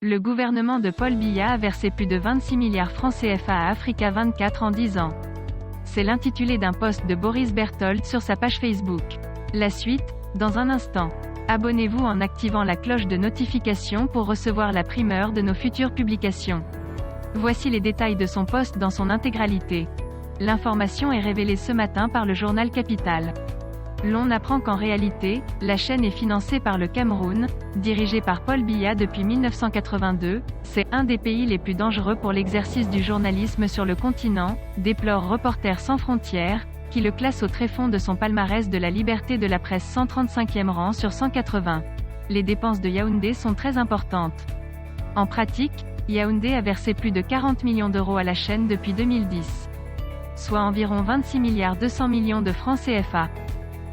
Le gouvernement de Paul Biya a versé plus de 26 milliards francs CFA à Africa 24 en 10 ans. C'est l'intitulé d'un post de Boris Berthold sur sa page Facebook. La suite, dans un instant. Abonnez-vous en activant la cloche de notification pour recevoir la primeur de nos futures publications. Voici les détails de son post dans son intégralité. L'information est révélée ce matin par le journal Capital. L'on apprend qu'en réalité, la chaîne est financée par le Cameroun, dirigé par Paul Biya depuis 1982, c'est un des pays les plus dangereux pour l'exercice du journalisme sur le continent, déplore Reporters sans frontières, qui le classe au tréfonds de son palmarès de la liberté de la presse 135e rang sur 180. Les dépenses de Yaoundé sont très importantes. En pratique, Yaoundé a versé plus de 40 millions d'euros à la chaîne depuis 2010. Soit environ 26 milliards 200 millions de francs CFA.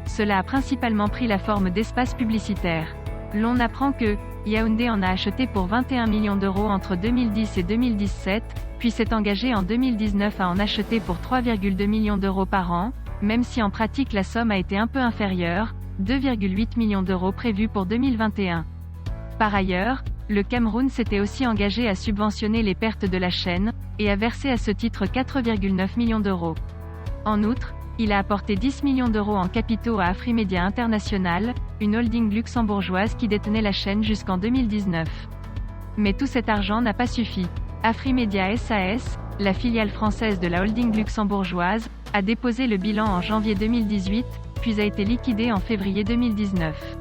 Cela a principalement pris la forme d'espaces publicitaires. L'on apprend que Yaoundé en a acheté pour 21 millions d'euros entre 2010 et 2017, puis s'est engagé en 2019 à en acheter pour 3,2 millions d'euros par an, même si en pratique la somme a été un peu inférieure, 2,8 millions d'euros prévus pour 2021. Par ailleurs, le Cameroun s'était aussi engagé à subventionner les pertes de la chaîne, et a versé à ce titre 4,9 millions d'euros. En outre, il a apporté 10 millions d'euros en capitaux à Afrimedia International, une holding luxembourgeoise qui détenait la chaîne jusqu'en 2019. Mais tout cet argent n'a pas suffi. Afrimedia SAS, la filiale française de la holding luxembourgeoise, a déposé le bilan en janvier 2018, puis a été liquidé en février 2019.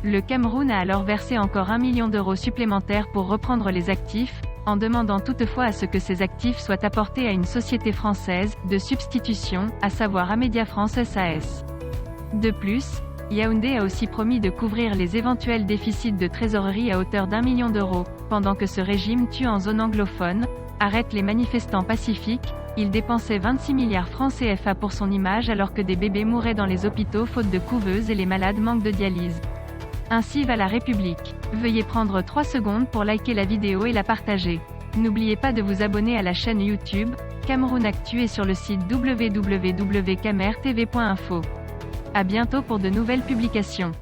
Le Cameroun a alors versé encore 1 million d'euros supplémentaires pour reprendre les actifs, en demandant toutefois à ce que ces actifs soient apportés à une société française de substitution, à savoir Amedia France SAS. De plus, Yaoundé a aussi promis de couvrir les éventuels déficits de trésorerie à hauteur d'1 million d'euros, pendant que ce régime tue en zone anglophone, arrête les manifestants pacifiques, il dépensait 26 milliards francs CFA pour son image alors que des bébés mouraient dans les hôpitaux faute de couveuses et les malades manquent de dialyse. Ainsi va la République. Veuillez prendre 3 secondes pour liker la vidéo et la partager. N'oubliez pas de vous abonner à la chaîne YouTube, Cameroun Actu et sur le site www.camertv.info. À bientôt pour de nouvelles publications.